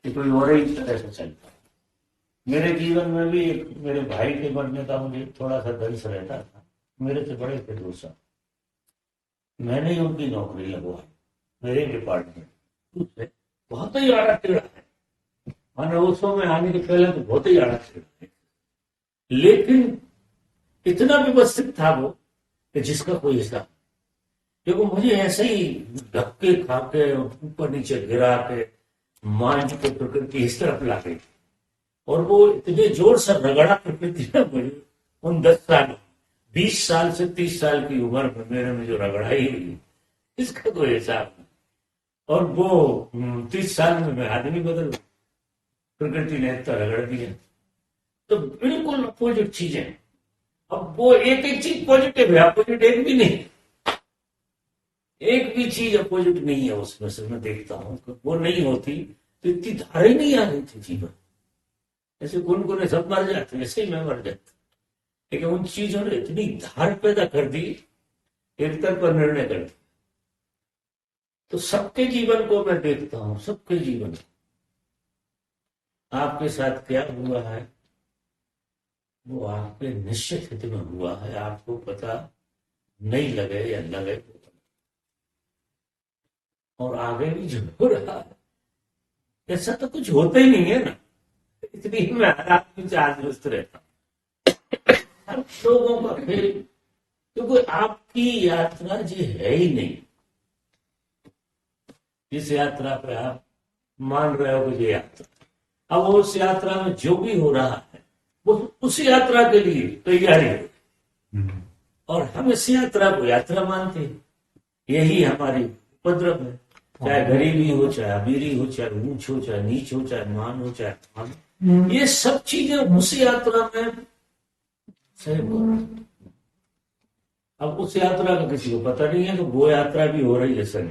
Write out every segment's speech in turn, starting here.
कि कोई और ही तरह से चलता है। मेरे जीवन में भी एक मेरे भाई के बनने का मुझे थोड़ा सा दंश रहता था। मेरे से बड़े थे 2 साल, मैंने ही उनकी नौकरी लगवाई मेरे डिपार्टमेंट से। बहुत ही आड़ा टेढ़ा है, मैंने उस समय आने के पहले तो बहुत ही आड़ा टेढ़ा है, लेकिन इतना व्यवस्थित था वो कि जिसका कोई हिसाब। क्योंकि मुझे ऐसे ही धक्के खा के ऊपर नीचे गिरा के मान के प्रकृति इस तरफ ला गई, और वो इतने जोर से रगड़ा प्रकृति ने मुझे उन 10 साल 20 साल से 30 साल की उम्र में मेरे में जो रगड़ाई हुई, इसका कोई हिसाब नहीं। और वो 30 साल में मैं आदमी बदल गया, प्रकृति ने इतना रगड़ दिया। तो बिल्कुल अपोजिट चीजें। अब वो एक एक चीज पॉजिटिव है, अपोजिट एक भी नहीं, एक भी चीज अपोजिट नहीं है उसमें से। मैं देखता हूँ वो नहीं होती तो इतनी धार ही नहीं आ रही थी जीवन। ऐसे गुनगुने सब मर जाते, ऐसे ही मैं मर जाता, लेकिन उन चीजों ने इतनी धार पैदा कर दी, एक तरफ पर निर्णय कर दिया। तो सबके जीवन को मैं देखता हूँ, सबके जीवन को। आपके साथ क्या हुआ है वो आपके निश्चित हित में हुआ है, आपको पता नहीं लगे या लगे। और आगे भी जो हो रहा है ऐसा तो कुछ होता ही नहीं है ना, इतनी मैं आदमी से आज व्यस्त रहता हूं। लोगों का खेल, क्योंकि आपकी यात्रा जी है ही नहीं। जिस यात्रा पे आप मान रहे हो कि ये यात्रा, अब उस यात्रा में जो भी हो रहा है वो उस यात्रा के लिए तैयारी है, और हम इस यात्रा को यात्रा मानते हैं। यही हमारी उपद्रव है, चाहे गरीबी हो, चाहे अमीरी हो, चाहे ऊंच हो, चाहे नीच हो, चाहे मान हो, चाहे अपमान, ये सब चीजें उस यात्रा में सही बोल। अब उस यात्रा का किसी को पता नहीं है कि वो यात्रा भी हो रही है सही।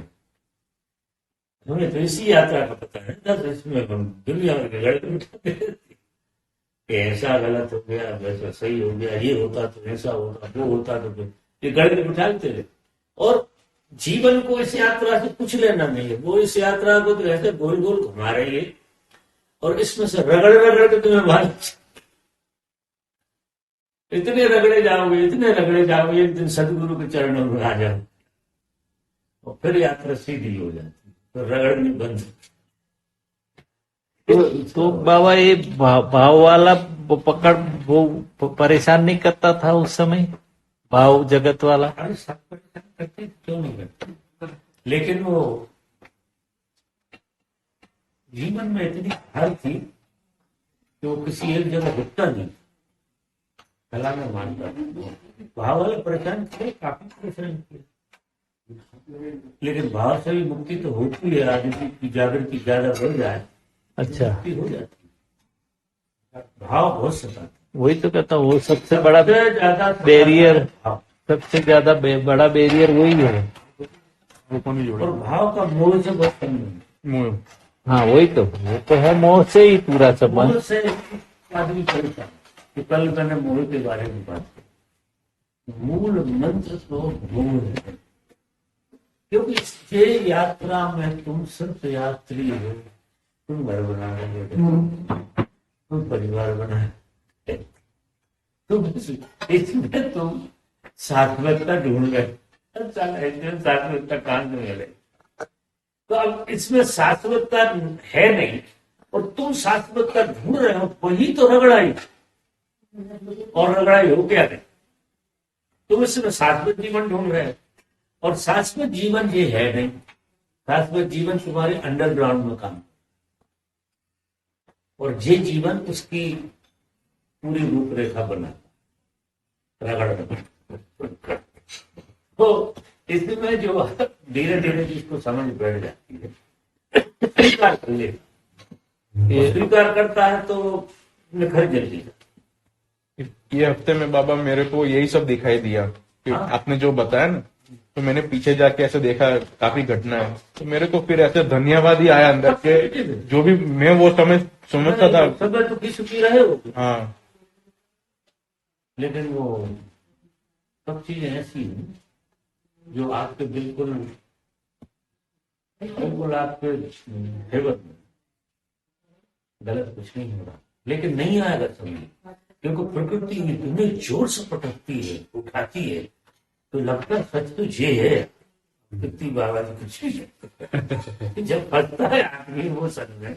हमें तो इसी यात्रा का पता है, दस इसमें हम दुनिया भर के गलत उठाते रहते हैं कि ऐसा गलत हो गया, वैसा सही हो गया, ये होता तो ऐसा होता, वो होता तो फिर ये गलत उठाते रहे। और जीवन को इस यात्रा से कुछ लेना नहीं है, वो इस यात्रा को तो ऐसे गोल गोल घुमा रही है, और इसमें से रगड़ रगड़ के तुम्हें बाहर इतने रगड़े जाओगे, इतने रगड़े जाओगे, एक दिन सदगुरु के चरणों में आ जाओ और फिर यात्रा सीधी हो जाती, तो रगड़नी बंद। तो बाबा ये भाव वाला पकड़ वो परेशान नहीं करता था उस समय, भाव जगत वाला? अरे सब परेशान करते, क्यों नहीं करते, लेकिन वो जीवन में इतनी हार थी कि वो किसी एक जगह रुकता नहीं। कला में मानता भाव वाले परेशान थे, काफी परेशान किए, लेकिन भाव से भी मुक्ति तो होती है। आदमी की जागृति ज्यादा बढ़ जाए, अच्छा, मुक्ति हो जाती है। भाव बहुत सताता, वही तो कहता हूँ, वो सबसे बड़ा ज्यादा बैरियर, भाव। सबसे ज्यादा बड़ा बैरियर वही है। और भाव का मोह से बहुत कम नहीं, हाँ वही तो, वो तो है, मोह से ही पूरा संबंध। मोह से आदमी चलता है। कि कल मैंने मोह के बारे में बात की, मूल मंत्र तो मोह है। क्योंकि ये यात्रा में तुम सिर्फ यात्री हो, तुम घर बना रहे हो, तुम परिवार बना, तुम इसमें तुम सार्थकता ढूंढ रहे, सार्थकता कहां से मिले। तो अब इसमें शाश्वतता है नहीं, और तुम शाश्वतता ढूंढ रहे हो, वही तो रगड़ाई। और रगड़ाई हो क्या नहीं, तुम इसमें शाश्वत जीवन ढूंढ रहे हो, और शाश्वत जीवन ये है नहीं। शाश्वत जीवन तुम्हारे अंडरग्राउंड में काम, और ये जीवन उसकी पूरी रूपरेखा बना रगड़। तो इसमें जो धीरे धीरे जिसको समझ बैठ जाती है, स्वीकार कर ले, स्वीकार करता है तो निखर जल्दी। ये हफ्ते में बाबा मेरे को यही सब दिखाई दिया कि आपने जो बताया ना, तो मैंने पीछे जाके ऐसे देखा, काफी घटना है, तो मेरे को फिर ऐसे धन्यवाद ही आया अंदर के, जो भी मैं वो समय समझता था। सब दुखी सुखी रहे हो, हाँ, लेकिन वो सब चीजें ऐसी हैं जो आपके बिल्कुल बिल्कुल आपके फेवर में, गलत कुछ नहीं हो रहा, लेकिन नहीं आएगा समझ, क्योंकि प्रकृति इतने जोर से पटकती है, उठाती है, तो लगता है सच तो ये है, प्रकृति बाबा जी कुछ नहीं है। जब फंसता है आदमी वो सच में,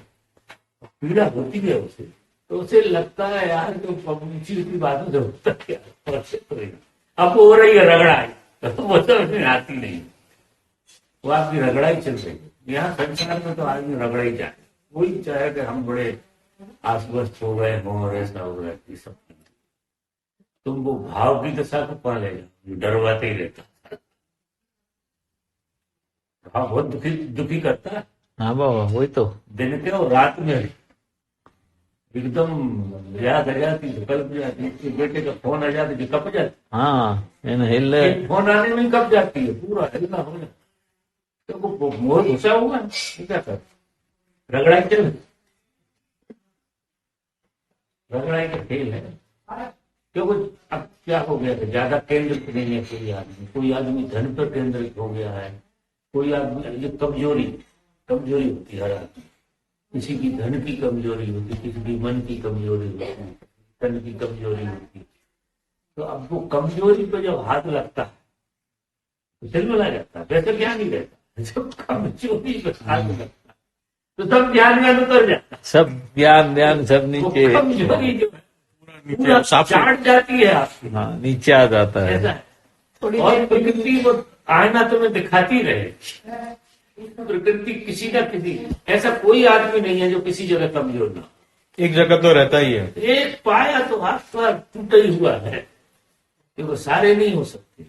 पीड़ा होती है उसे, तो उसे लगता है यार जो ऊंची ऊंची बातों से होता है यार, अब वो हो रही है रगड़ाई, तो वो समझ में आती नहीं, वो आपकी रगड़ाई चल रही है। यहाँ संसार में तो आदमी रगड़ा ही जाए, वही चाहे कि हम बड़े आश्वस्त हो गए हों और ऐसा हो गया, ये सब तुम वो भाव की दशा को पा लेगा, डरवाते ही रहता, भाव बहुत दुखी दुखी करता है। हाँ बाबा वही तो। दिन के और रात में एकदम याद आ जाती, कल्प जाती, बेटे का फोन आ जाती, कप जाती, हाँ हिले। फोन आने में कब जाती है, पूरा हिलना हो जाता, तो वो मोह घुसा हुआ है, क्या कर रगड़ाई चल, रगड़ाई का खेल है। क्योंकि अब क्या हो गया है, ज्यादा केंद्रित नहीं है कोई आदमी धन पर केंद्रित हो गया है, कोई आदमी ये कमजोरी होती है हर आदमी, किसी की धन की कमजोरी होती, किसी की मन की कमजोरी होती, तन की कमजोरी होती, तो अब वो कमजोरी पे जब हाथ लगता है तो तिलमिला जाता है, वैसे ध्यान ही रहता, जब कमजोरी पे हाथ लगता है तो सब ध्यान में उतर जाता है, सब ज्ञान सब नीचे। वो कमजोरी जो है पूरा चाट जाती है आपकी, हाँ नीचे आ जाता है। ऐसा है। और प्रकृति वो आईना तुम्हें दिखाती रहे, प्रकृति किसी ना किसी, ऐसा कोई आदमी नहीं है जो किसी जगह कमजोर ना, एक जगह तो रहता ही है। एक पाया तो आपका टूटा ही हुआ है, क्योंकि सारे नहीं हो सकते।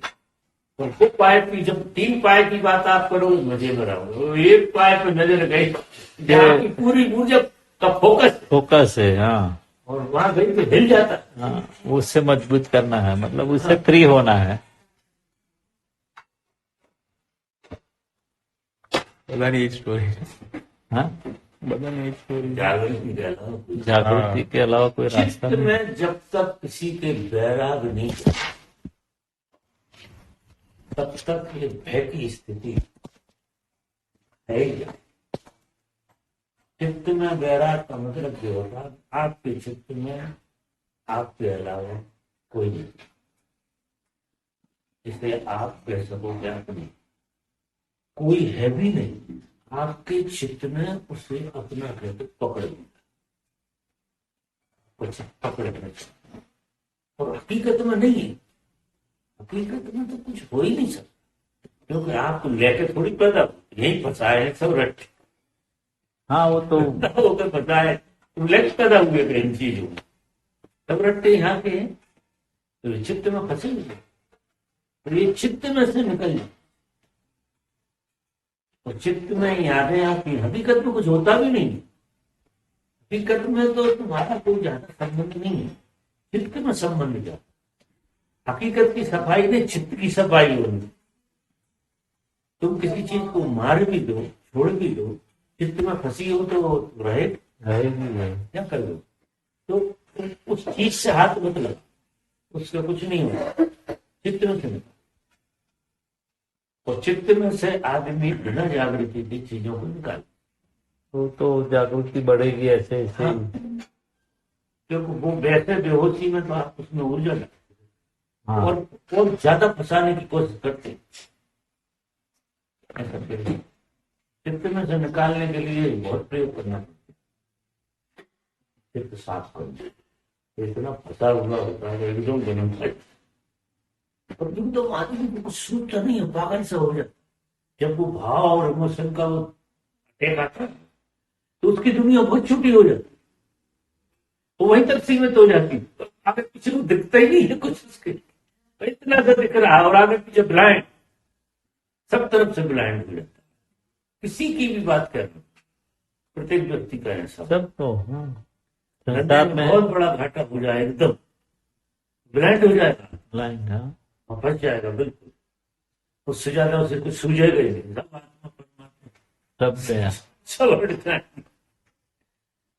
और वो पाए की जब 3 पाए की बात आप करो मजे में रहो, एक पाए पे नजर गई जहाँ की पूरी ऊर्जा का फोकस है। हाँ और वहां गई तो हिल जाता है। हाँ, उससे मजबूत करना है, मतलब उससे फ्री होना है। पता नहीं स्टोरी, हाँ पता नहीं स्टोरी। जागृति के अलावा जागृति के अलावा कोई रास्ता चित्त नहीं। में जब तक किसी के बैराग नहीं तब तक ये भय की स्थिति है ही नहीं। चित्त में बैराग का मतलब क्या होता है, आपके चित्त में आपके अलावा कोई नहीं, इसलिए आप कह सकोगे अपनी कोई है भी नहीं, आपके चित्त में उसे अपना कहते पकड़ पकड़, और हकीकत में नहीं है, हकीकत में तो कुछ हो ही नहीं सकता, क्योंकि आपको लेके थोड़ी पैदा यही फंसाए हैं सब रट्टे। हाँ वो तो होकर फंसाए, तुम लेके पैदा हुए थे इन चीजों में, सब रट्टे यहाँ के हैं, तो ये चित्त में फंसे हुए, तो ये चित्त में से निकल जाए, और चित्त में यादें आपकी, हकीकत में कुछ होता भी नहीं, हकीकत में तो तुम्हारा कोई ज्यादा संबंध नहीं है, चित्त में संबंध ज्यादा। हकीकत की सफाई नहीं, चित्त की सफाई होनी। तुम किसी चीज को मार भी दो, छोड़ भी दो, चित्त में फंसी हो तो रहे क्या कर दो, तो उस चीज से हाथ मत लगा, उससे कुछ नहीं होगा, चित्त में से निकल। और चित्त में से आदमी बिना जागृति की चीजों को निकाल, तो जागृति बढ़ेगी ऐसे ऐसे। हाँ। क्योंकि वो वैसे बेहोशी में तो आप उसमें ऊर्जा लगती है, हाँ और ज्यादा फंसाने की कोशिश करते हैं, ऐसा फिर चित्त में से निकालने के लिए बहुत प्रयोग करना पड़ता है, चित्त साफ करना, इतना फंसा हुआ होता है एकदम जन्म तक, और एकदम आदमी को कुछ सूझता नहीं है, पागल सा हो जाता। जब वो भाव और इमोशन का वो अटैक आता है तो उसकी दुनिया बहुत छोटी हो जाती, वो वहीं तक सीमित हो जाती, तो आगे पीछे को दिखता ही नहीं है कुछ उसके, तो इतना सा दिख रहा है, और आगे पीछे ब्लाइंड, सब तरफ से ब्लाइंड हो जाता है। किसी की भी बात कर लो, प्रत्येक व्यक्ति का ऐसा सब तो हाँ। हृदय संसार में में बहुत बड़ा घाटा हो जाए, एकदम ब्लाइंड हो जाएगा, लाइन हाँ और फंस जाएगा बिल्कुल, उससे ज्यादा उसे कुछ सूझेगा ही नहीं, सब आत्मा परमात्मा सब गया। सब हट जाए,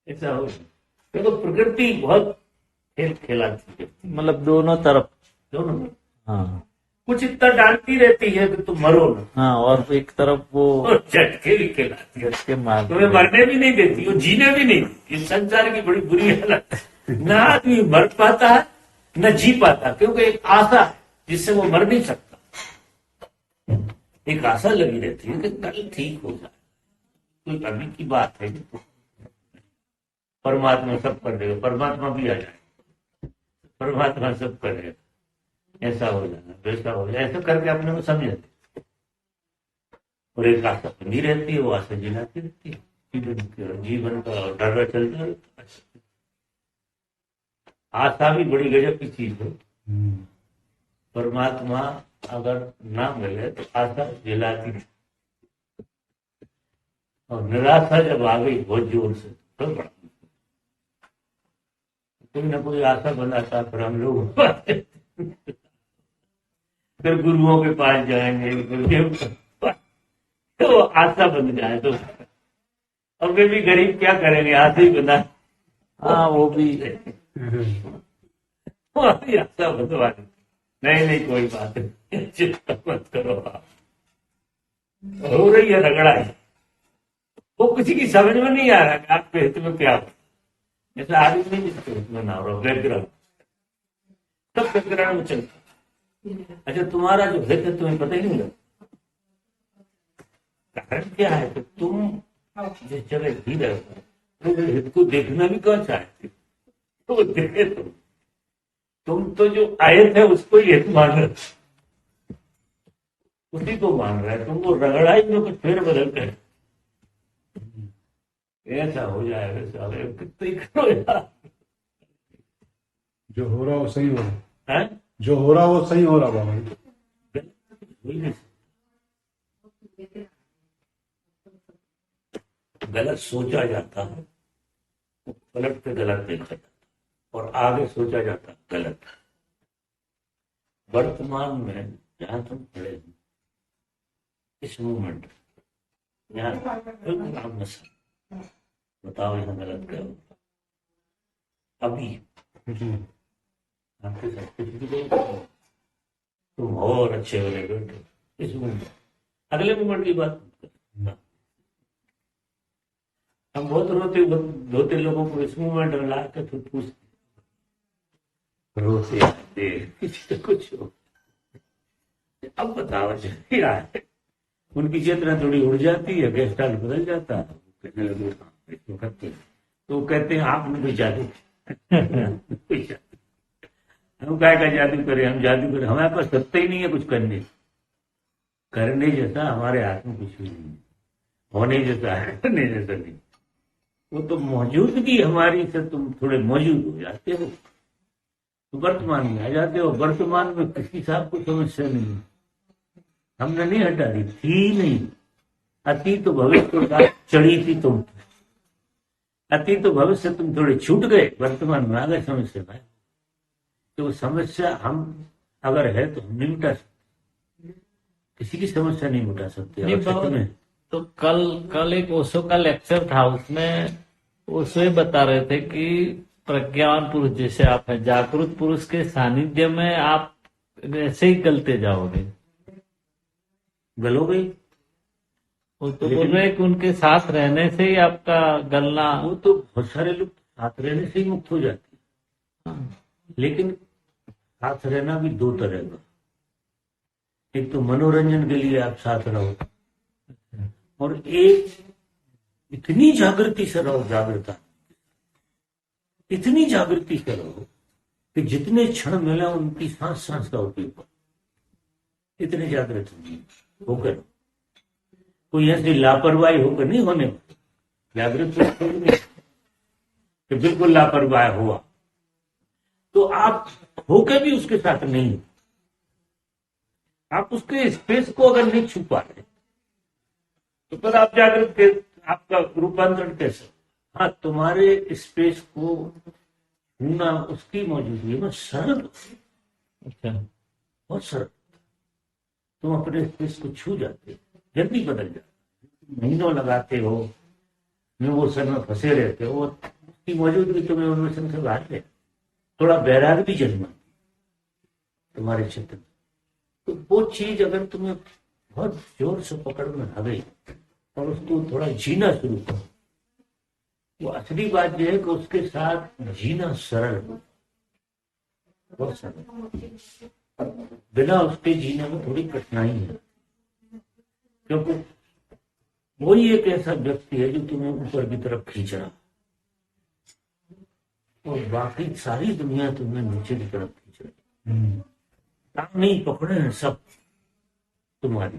ऐसा हो। तो प्रकृति बहुत खेल खेलाती है, मतलब दोनों तरफ। दोनों। हाँ कुछ इतना डांटती रहती है कि तुम मरो ना, हाँ, और एक तरफ वो और झटके भी खिलाती है, के मार तुम्हें मरने भी नहीं देती और जीने भी नहीं देती। इस संसार की बड़ी बुरी हालत है। ना आदमी मर पाता है न जी पाता, क्योंकि एक आशा है जिससे वो मर नहीं सकता। एक आशा लगी रहती है कि कल ठीक हो जाए। कोई अभी की बात है, परमात्मा सब कर देगा, परमात्मा भी आ जाए, परमात्मा सब करेगा, ऐसा हो जाना वैसा हो जाए, ऐसा करके अपने को समझाते। और एक आशा बनी रहती है, वो आशा जिलाती रहती है, जीवन का डर चलता रहता है। आशा भी बड़ी गजब की चीज है। परमात्मा अगर ना मिले तो आशा जिलाती है, और निराशा जब आ गई बहुत जोर से तो बड़ा कोई ना कोई आशा बनाता, फिर हम लोग फिर गुरुओं के पास जाएंगे, गुरुदेव के पास, तो आशा बन जाए तो। और वे भी गरीब क्या करेंगे, आशा ही बना। हाँ, वो भी आशा बनवानी। नहीं कोई बात नहीं, चिंता मत करो आप, हो रही है रगड़ाई, वो किसी की समझ में नहीं आ रहा कि आपके हित में क्या हो। ऐसा आदमी नहीं जिसके हित में ना हो रहा, बैकग्राउंड सब बैकग्राउंड में चलता। अच्छा, तुम्हारा जो हित है तुम्हें पता ही नहीं लगता। कारण क्या है कि तुम जिस जगह जी रहे हो तो हित को देखना भी कौन चाहते, तो देखे तुम तो जो आए थे उसको ही हित मान रहे, उसी को मान रहे, तुमको रगड़ाई में कुछ फिर बदल गए। ऐसा हो जाए वैसा हो, कितनी करो यार। जो हो रहा वो सही हो रहा है? जो हो रहा वो सही हो रहा बाबा जी। गलत सोचा जाता है, पलट के गलत देखा जाता, और आगे सोचा जाता गलत। वर्तमान में जहां तुम खड़े हो, इस मूवमेंट यहाँ बिल्कुल आमने सामने, बताओ यहाँ गलत क्या हो। अभी आपके साथ कुछ भी नहीं, तुम और अच्छे वाले बैठो इस मूवमेंट, अगले मूवमेंट की बात करना। हम बहुत रोते लोगों को इस मूवमेंट में ला के फिर पूछते, रोते आते किसी कुछ हो। अब बताओ क्या है, उनकी चेतना थोड़ी उड़ जाती है, गेस्ट हाउस बदल जाता है, कहने लगे इसको करते, तो कहते हैं आपने कोई जादू हम क्या का जादू करें, हम जादू करें, हमारे पास सत्ता ही नहीं है कुछ करने जैसा हमारे हाथ में कुछ भी नहीं है, होने जैसा है करने जैसा नहीं। वो तो मौजूदगी हमारी से तुम थोड़े मौजूद हो जाते हो, तो वर्तमान में आ जाते हो। वर्तमान में किसी साहब को समस्या नहीं है, हमने नहीं हटा दी थी, नहीं अतीत तो भविष्य का चढ़ी थी तुम, अतीत तो भविष्य तुम थोड़े छूट गए, वर्तमान में आ गए समस्या में। तो समस्या हम अगर है तो हम नहीं मिटा सकते, किसी की समस्या नहीं मिटा सकते। नहीं बाबा, तो कल एक ओशो का लेक्चर था, उसमें ओशो ये बता रहे थे कि प्रज्ञावान पुरुष जैसे आप हैं, जागृत पुरुष के सानिध्य में आप ऐसे ही गलते जाओगे। गलोगे, वो तो बोल रहे कि उनके साथ रहने से ही आपका गलना, वो तो बहुत सारे लोग साथ रहने से ही मुक्त हो जाते हैं, लेकिन साथ रहना भी दो तरह का। एक तो मनोरंजन के लिए आप साथ रहो, और एक इतनी जागृति से रहो, जागृता इतनी जागृति से रहो कि जितने क्षण मिले उनकी सांस सांस का उपयोग करो, इतने जागृत होकर। कोई ऐसी लापरवाही होकर नहीं होने वाली, जागृत नहीं कि बिल्कुल लापरवाह हुआ तो आप होकर भी उसके साथ नहीं हो, आप उसके स्पेस को अगर नहीं छू पा रहे तो फिर आप जागृत के आपका रूपांतरण कैसे। हाँ, तुम्हारे स्पेस को छूना उसकी मौजूदगी में सरल, अच्छा बहुत सरल, तुम अपने स्पेस को छू जाते, जल्दी बदल जाते, महीनों लगाते हो इमोशन में फंसे रहते हो, उसकी मौजूदगी तुम्हें इमोशन से बाहर ले, थोड़ा बैराग भी जन्मा तुम्हारे क्षेत्र में, तो वो चीज अगर तुम्हें बहुत जोर से पकड़ में आ गई और उसको थोड़ा जीना शुरू करो, वो असली बात यह है कि उसके साथ जीना सरल हो, बहुत सरल। बिना उसके जीने में थोड़ी कठिनाई है, क्योंकि वही एक ऐसा व्यक्ति है जो तुम्हें ऊपर की तरफ खींच रहा और बाकी सारी दुनिया तुम्हें नीचे की तरफ खींच रही। टांग नहीं पकड़े हैं सब तुम्हारी,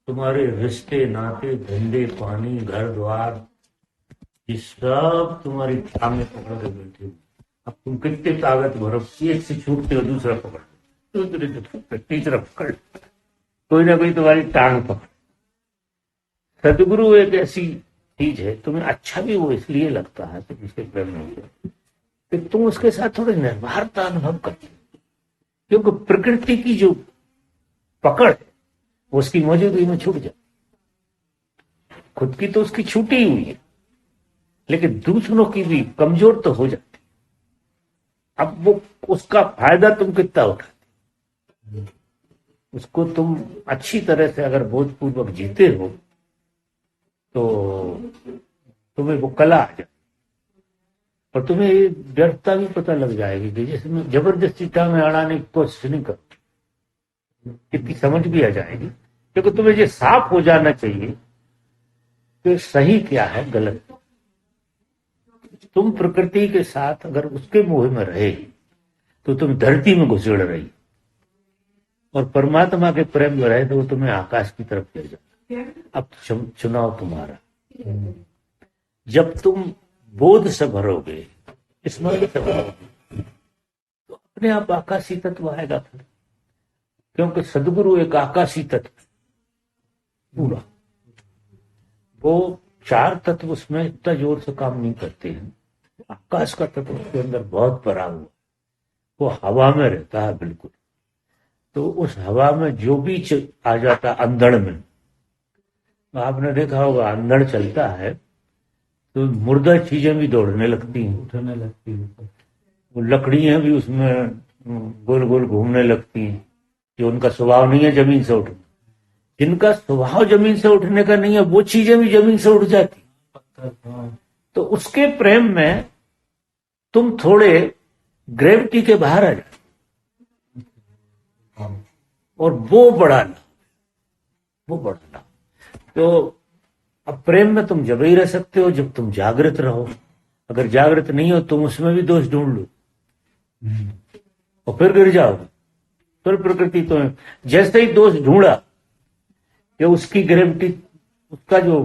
तुम्हारे रिश्ते नाते धंधे पानी घर द्वार, ये सब तुम्हारी टांगे पकड़ के बैठे हुए। अब तुम कितने ताकत भरो, एक से छूटते हो दूसरा पकड़, दूसरे से छूटते तीसरा पकड़, कोई ना कोई तुम्हारी टांग पकड़। सदगुरु एक ऐसी चीज है, तुम्हें अच्छा भी वो इसलिए लगता है तुम इसके प्रेम में हो कि तुम उसके साथ थोड़ी निर्भरता अनुभव करते हो, क्योंकि प्रकृति की जो पकड़ है उसकी मौजूदगी में छूट जाए। खुद की तो उसकी छूटी हुई है, लेकिन दूसरों की भी कमजोर तो हो जाती। अब वो उसका फायदा तुम कितना उठाते, उसको तुम अच्छी तरह से अगर बोधपूर्वक जीते हो तो तुम्हें वो कला आ जाए और तुम्हें ये व्यर्थता भी पता लग जाएगी कि जिसमें जबरदस्ती टांग अड़ाने की कोशिश नहीं कर, इतनी समझ भी आ जाएगी, क्योंकि तुम्हें ये साफ हो जाना चाहिए कि सही क्या है गलत। तुम प्रकृति के साथ अगर उसके मोह में रहे तो तुम धरती में घुसेड़ रही, और परमात्मा के प्रेम में रहे तो वो तुम्हें आकाश की तरफ ले जाए। अब चुनाव तुम्हारा। जब तुम बोध से भरोगे, स्मरण से भरोगे, तो अपने आप आकाशी तत्व आएगा फिर, क्योंकि सदगुरु एक आकाशी तत्व पूरा। वो चार तत्व उसमें इतना जोर से काम नहीं करते हैं, आकाश का तत्व उसके अंदर बहुत भरा हुआ, वो हवा में रहता है बिल्कुल। तो उस हवा में जो भी आ जाता अंधड़ में, तो आपने देखा होगा अंधड़ चलता है तो मुर्दा चीजें भी दौड़ने लगती हैं, उठने लगती हैं, वो लकड़ियां भी उसमें गोल गोल घूमने लगती हैं, जो उनका स्वभाव नहीं है जमीन से उठना। जिनका स्वभाव जमीन से उठने का नहीं है वो चीजें भी जमीन से उठ जाती। तो उसके प्रेम में तुम थोड़े ग्रेविटी के बाहर आ जाते, और वो बड़ा लाभ, वो बड़ा लाभ। तो अब प्रेम में तुम जब ही रह सकते हो जब तुम जागृत रहो। अगर जागृत नहीं हो तुम उसमें भी दोष ढूंढ लो और फिर गिर जाओगे। फिर प्रकृति तो जैसे ही दोष ढूंढा कि उसकी ग्रेविटी, उसका जो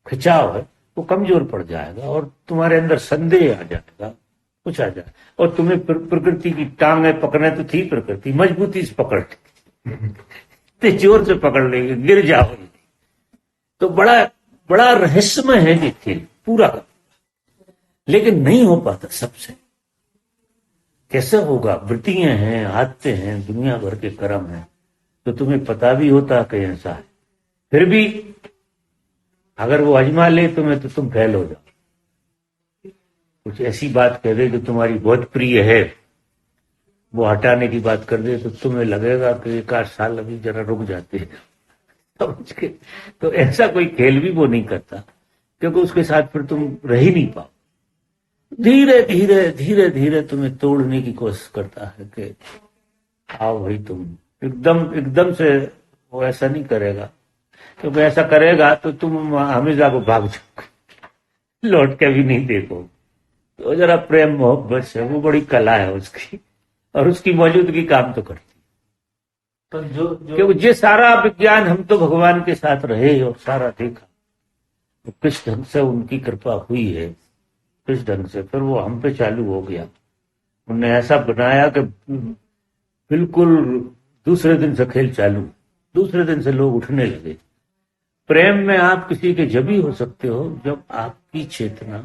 खिंचाव है वो कमजोर पड़ जाएगा और तुम्हारे अंदर संदेह आ जाएगा, कुछ आ जाए, और तुम्हें प्रकृति की टांगें पकड़ने तो थी, प्रकृति मजबूती से पकड़ती, जोर से पकड़ लेंगे, गिर जाओगे। तो बड़ा बड़ा रहस्यमय है ये खेल पूरा का, लेकिन नहीं हो पाता सबसे। कैसे होगा? वृत्तियां हैं, आदतें हैं, दुनिया भर के कर्म हैं, तो तुम्हें पता भी होता कि ऐसा है, फिर भी अगर वो अजमा ले तुम्हें तो तुम फेल हो जाओ। कुछ ऐसी बात कह दे जो तुम्हारी बहुत प्रिय है, वो हटाने की बात कर दे तो तुम्हें लगेगा कि एक आध साल अभी जरा रुक जाते हैं, समझ के। तो ऐसा कोई खेल भी वो नहीं करता, क्योंकि उसके साथ फिर तुम रह ही नहीं पाओ। धीरे धीरे धीरे धीरे तुम्हें तोड़ने की कोशिश करता है कि आओ भाई, तुम एकदम से वो ऐसा नहीं करेगा, क्योंकि ऐसा करेगा तो तुम हमेशा को भाग जाओगे, लौट के भी नहीं देखो। तो जरा प्रेम मोहब्बत से, वो बड़ी कला है उसकी, और उसकी मौजूदगी काम तो करती। तो जो क्योंकि ये सारा विज्ञान हम तो भगवान के साथ रहे और सारा देखा, तो किस ढंग से उनकी कृपा हुई है, किस ढंग से फिर वो हम पे चालू हो गया। उन्होंने ऐसा बनाया कि बिल्कुल दूसरे दिन से खेल चालू, दूसरे दिन से लोग उठने लगे। प्रेम में आप किसी के जब ही हो सकते हो जब आपकी चेतना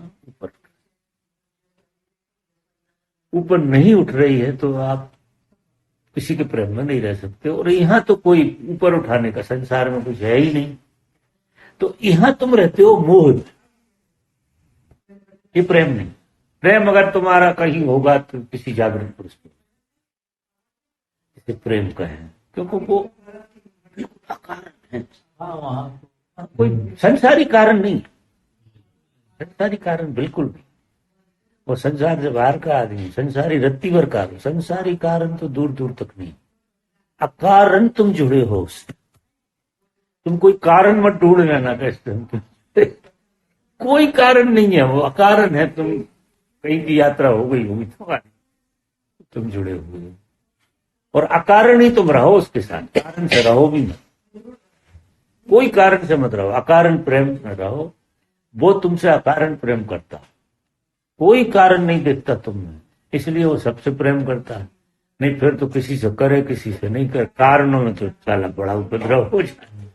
ऊपर नहीं उठ रही है, तो आप किसी के प्रेम में नहीं रह सकते। और यहां तो कोई ऊपर उठाने का संसार में कुछ है ही नहीं, तो यहां तुम रहते हो मोह में, ये प्रेम नहीं। प्रेम अगर तुम्हारा कहीं होगा तो किसी जागृत पुरुष को, जिसे प्रेम कहें, क्योंकि वो अकारण है, हाँ वहाँ कोई संसारी कारण नहीं, संसारी कारण बिल्कुल नहीं। वो संसार से बाहर का आदमी, संसारी रत्ती भर का, संसारी कारण तो दूर दूर तक नहीं। अकारण तुम जुड़े हो उससे, तुम कोई कारण मत ढूंढ लेना कैसे, कोई कारण नहीं है, वो अकारण है। तुम कहीं की यात्रा हो गई होगी तुम्हारी, तुम जुड़े हुए हो, और अकारण ही तुम रहो उसके साथ, कारण से रहो भी मत, कोई कारण से मत रहो, अकारण प्रेम में रहो। वो तुमसे अकारण प्रेम करता, कोई कारण नहीं देखता तुम में, इसलिए वो सबसे प्रेम करता है। नहीं फिर तो किसी से करे, किसी से नहीं करे, कारणों में तो साला बड़ा उपद्रव हो जाए।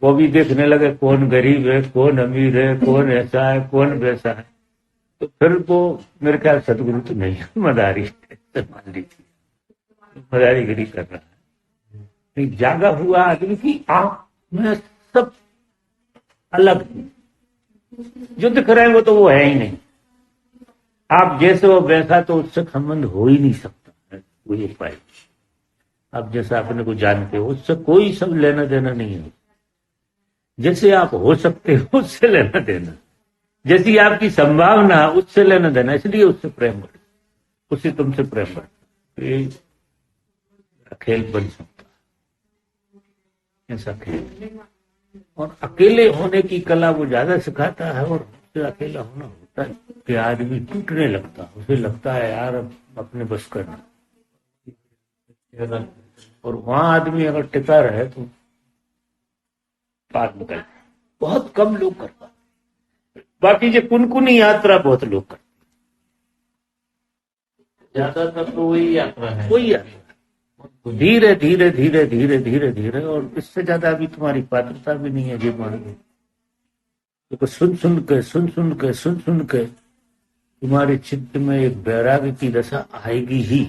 वो भी देखने लगे कौन गरीब है, कौन अमीर है, कौन ऐसा है, कौन वैसा है, तो फिर वो मेरे ख्याल सदगुरु तो नहीं है, मदारी मान लीजिए, मदारीगिरी कर रहा है। नहीं, जागा हुआ आदमी की आंख में सब अलग, जो दिख रहे हैं वो तो वो है ही नहीं। आप जैसे हो वैसा तो उससे संबंध हो ही नहीं सकता है, कोई उपाय। आप जैसा अपने को जानते हो उससे कोई सब लेना देना नहीं है। जैसे आप हो सकते हो उससे लेना देना, जैसी आपकी संभावना है उससे लेना देना, इसलिए उससे प्रेम कर, उससे तुमसे प्रेम कर, ये खेल बन सकता है, ऐसा खेल। और अकेले होने की कला वो ज्यादा सिखाता है, और उससे अकेला होना होता है कि आदमी टूटने लगता है, उसे लगता है यार अब अपने बस करना, और वहां आदमी अगर टिका रहे तो पार निकल। बहुत कम लोग कर पाते, बाकी जो कुनकुनी यात्रा बहुत लोग करते, ज्यादातर तो वही यात्रा है, वही यात्रा धीरे धीरे धीरे धीरे धीरे धीरे, और इससे ज्यादा अभी तुम्हारी पात्रता भी नहीं है ये मान लो। तो सुन सुन के सुन सुन के सुन सुन के तुम्हारे चित्त में एक वैराग्य की दशा आएगी ही,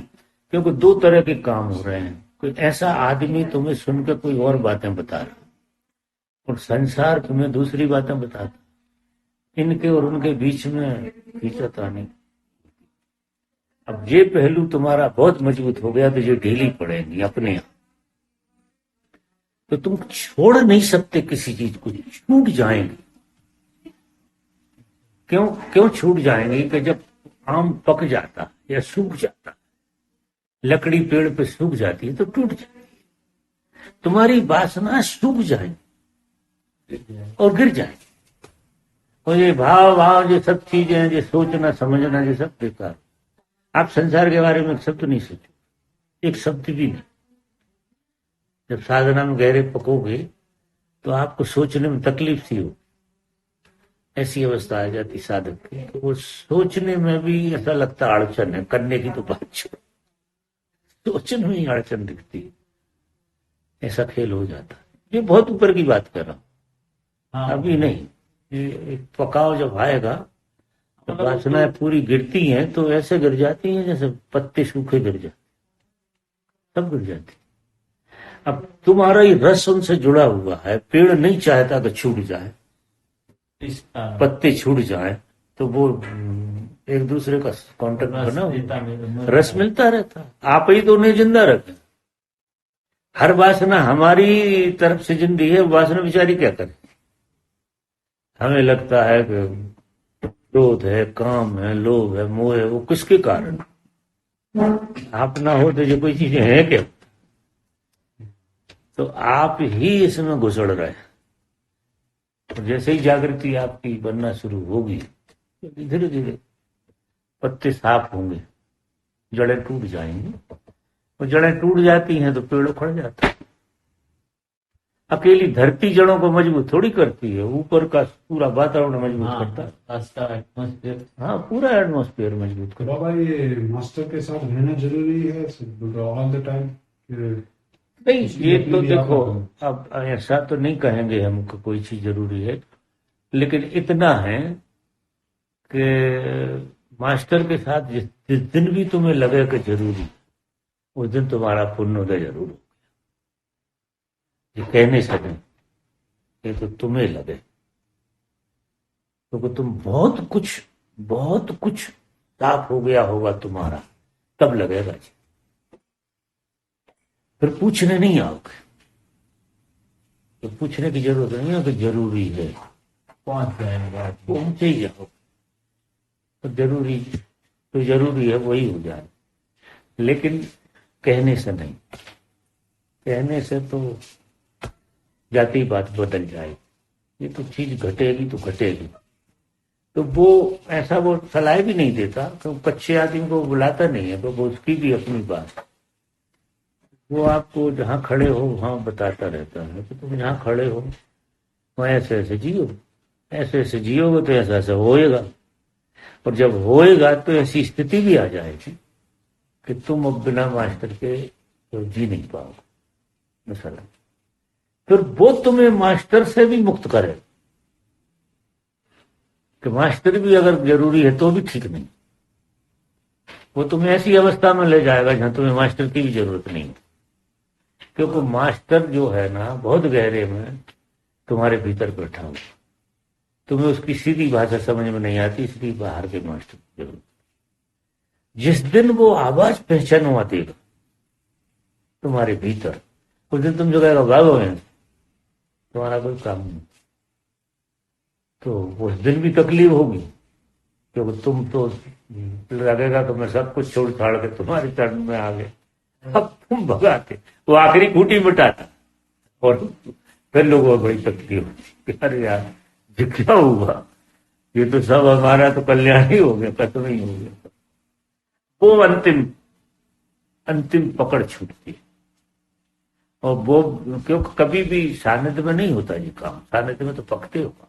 क्योंकि दो तरह के काम हो रहे हैं। कोई ऐसा आदमी तुम्हें सुन के कोई और बातें बता रहा, और संसार तुम्हें दूसरी बातें बताता, इनके और उनके बीच में खींचता नहीं। अब ये पहलू तुम्हारा बहुत मजबूत हो गया तो ये ढीली पड़ेगी अपने आप, तो तुम छोड़ नहीं सकते किसी चीज को, छूट जाएंगे। क्यों क्यों छूट जाएंगे? कि जब आम पक जाता या सूख जाता, लकड़ी पेड़ पे सूख जाती है तो टूट जाती है, तुम्हारी वासना सूख जाएगी और गिर जाएगी। और ये भाव ये सब चीजें हैं, ये सोचना समझना, ये सब बेकार। आप संसार के बारे में एक शब्द नहीं सोचो, एक शब्द भी नहीं। जब साधना में गहरे पकोगे तो आपको सोचने में तकलीफ सी हो, ऐसी अवस्था आ जाती साधक की, तो वो सोचने में भी ऐसा लगता अड़चन है, करने की तो बात छोड़ो, सोचने में ही अड़चन दिखती है, ऐसा खेल हो जाता है। ये बहुत ऊपर की बात कर रहा हूं, अभी नहीं। ये पकाव जब आएगा तो वासनाएं पूरी गिरती हैं तो ऐसे गिर जाती हैं जैसे पत्ते सूखे गिर जाते, सब गिर जाती। अब तुम्हारा ही रस उनसे जुड़ा हुआ है, पेड़ नहीं चाहता कि छूट जाए, पत्ते छूट जाए, तो वो एक दूसरे का कांटेक्ट बना, रस मिलता रहता। आप ही तो उन्हें जिंदा रखें। हर वासना हमारी तरफ से जिंदी है, वासना बेचारी क्या करे? हमें लगता है कि क्रोध है, काम है, लोभ है, मोह है, वो किसके कारण? आप ना हो तो ये कोई चीजें हैं क्या? तो आप ही इसमें घुसड़ रहे हैं। तो जैसे ही जागृति आपकी बनना शुरू होगी तो धीरे धीरे पत्ते साफ होंगे, जड़ें टूट जाएंगी, और जड़ें टूट जाती हैं तो पेड़ उखड़ जाता है। अकेली धरती जड़ों को मजबूत थोड़ी करती है, ऊपर का पूरा वातावरण मजबूत करता है। एटमॉस्फेयर, हाँ, पूरा एटमॉस्फेयर मजबूत करता है। बाबा ये मास्टर के साथ रहना जरूरी है ऑल द टाइम? नहीं, ये तो देखो, अब ऐसा तो नहीं कहेंगे हम कि कोई चीज जरूरी है, लेकिन इतना है कि मास्टर के साथ जिस दिन भी तुम्हें लगे कि जरूरी, उस दिन तुम्हारा पुण्योदय जरूर हो। ये कह नहीं सकते, ये तो तुम्हें लगे, क्योंकि तुम बहुत कुछ साफ हो गया होगा तुम्हारा, तब लगेगा जी। फिर पूछने नहीं आओगे, तो पूछने की जरूरत नहीं है कि जरूरी है, पहुंच जाएंगे आप। पहुंचे ही जाओ। तो जरूरी है वही हो जाए, लेकिन कहने से नहीं। कहने से तो जाती बात बदल जाएगी, ये तो चीज घटेगी तो घटेगी। तो वो ऐसा वो सलाह भी नहीं देता, तो कच्चे आदमी को बुलाता नहीं है, तो वो उसकी भी अपनी बात। वो आपको जहाँ खड़े हो वहां बताता रहता है कि तुम जहाँ खड़े हो वहाँ ऐसे ऐसे जियो, ऐसे ऐसे जियोगे तो ऐसा ऐसा होएगा। और जब होएगा तो ऐसी स्थिति भी आ जाएगी कि तुम अब बिना मास्टर के तो जी नहीं पाओगे मसला। फिर वो तुम्हें मास्टर से भी मुक्त करे, कि मास्टर भी अगर जरूरी है तो भी ठीक नहीं, वो तुम्हें ऐसी अवस्था में ले जाएगा जहां तुम्हें मास्टर की भी जरूरत नहीं। क्योंकि मास्टर जो है ना बहुत गहरे में तुम्हारे भीतर बैठा हुआ, तुम्हें उसकी सीधी भाषा समझ में नहीं आती, इसलिए बाहर के मास्टर की जरूरत। जिस दिन वो आवाज पहचानवा देगा तुम्हारे भीतर, उस दिन तुम जो कहेगा भागो हैं, तुम्हारा कोई काम नहीं। तो उस दिन भी तकलीफ होगी, क्योंकि तुम तो लगेगा कि मैं सब कुछ छोड़ छाड़ के तुम्हारे चरण में आ गए। अब तुम भगाते, वो आखिरी खूंटी मिटाता, और फिर लोगों को बड़ी तकलीफ होती, अरे यार ये क्या हुआ, ये तो सब हमारा तो कल्याण ही हो गया, खत्म ही हो गया। वो अंतिम पकड़ छूटती है। और वो क्योंकि कभी भी सानिध्य में नहीं होता ये काम, सानिध्य में तो पकते होगा,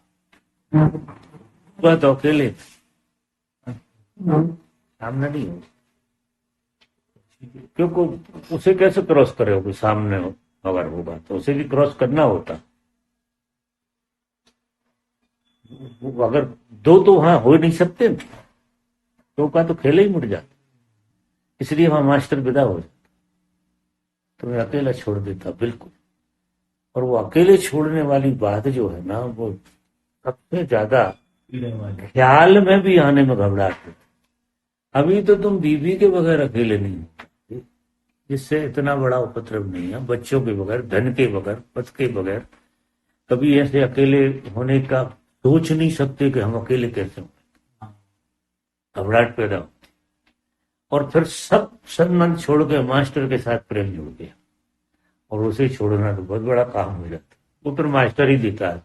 वह तो अकेले सामने नहीं हो, क्योंकि उसे कैसे क्रॉस करोगे, सामने अगर होगा तो उसे भी क्रॉस करना होता। अगर दो तो वहां हो नहीं सकते, दो का तो खेल ही मुड़ जाता, इसलिए वहां मास्टर विदा हो जाता, तुम्हें अकेला छोड़ देता बिल्कुल। और वो अकेले छोड़ने वाली बात जो है ना, वो सबसे ज्यादा ख्याल में भी आने में घबराहट होती। अभी तो तुम बीवी के बगैर अकेले नहीं हो, जिससे इतना बड़ा उपद्रव नहीं है, बच्चों के बगैर, धन के बगैर, पद के बगैर कभी ऐसे अकेले होने का सोच नहीं सकते कि हम अकेले कैसे हों, घबराहट पैदा होती। और फिर सब संबंध छोड़ के मास्टर के साथ प्रेम जुड़ गया, और उसे छोड़ना तो बहुत बड़ा काम हो जाता। वो फिर मास्टर ही देता है,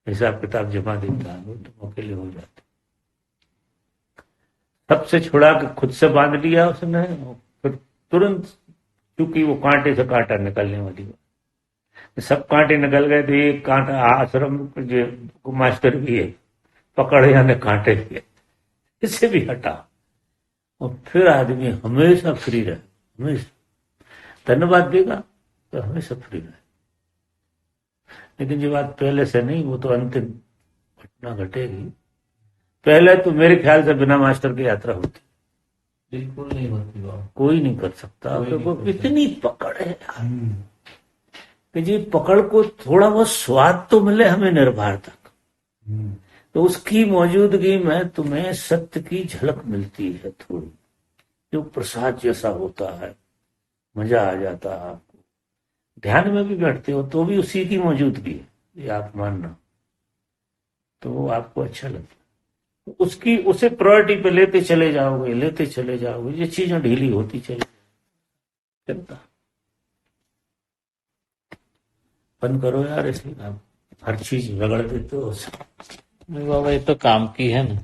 हिसाब किताब जमा देता है, वो तुम अकेले हो जाते। सबसे छुड़ा के खुद से बांध लिया उसने, फिर तुरंत, क्योंकि वो कांटे से कांटा निकलने वाली बात, सब कांटे निकल गए तो एक कांटा आश्रम जो मास्टर भी है, पकड़ यानी कांटे भी, इससे भी हटा। और फिर आदमी हमेशा फ्री रहे, हमेशा धन्यवाद देगा तो हमेशा फ्री रहे। लेकिन जो बात पहले से नहीं, वो तो अंतिम घटना घटेगी। पहले तो मेरे ख्याल से बिना मास्टर की यात्रा होती बिल्कुल नहीं होती बात, कोई नहीं कर सकता, कोई नहीं क्योंकि कर सकता। इतनी पकड़ है कि जी पकड़ को थोड़ा बहुत स्वाद तो मिले हमें निर्भर तक, तो उसकी मौजूदगी में तुम्हें सत्य की झलक मिलती है थोड़ी, जो प्रसाद जैसा होता है, मजा आ जाता है आपको। ध्यान में भी बैठते हो तो भी उसी की मौजूदगी है, ये आप मानना, तो वो आपको अच्छा लगता है। उसकी उसे प्रायोरिटी पे लेते चले जाओगे, ये चीजें ढीली होती चली चलता। बंद करो यार, इसलिए आप हर चीज रगड़ देते हो। नहीं बाबा, ये तो काम की है ना।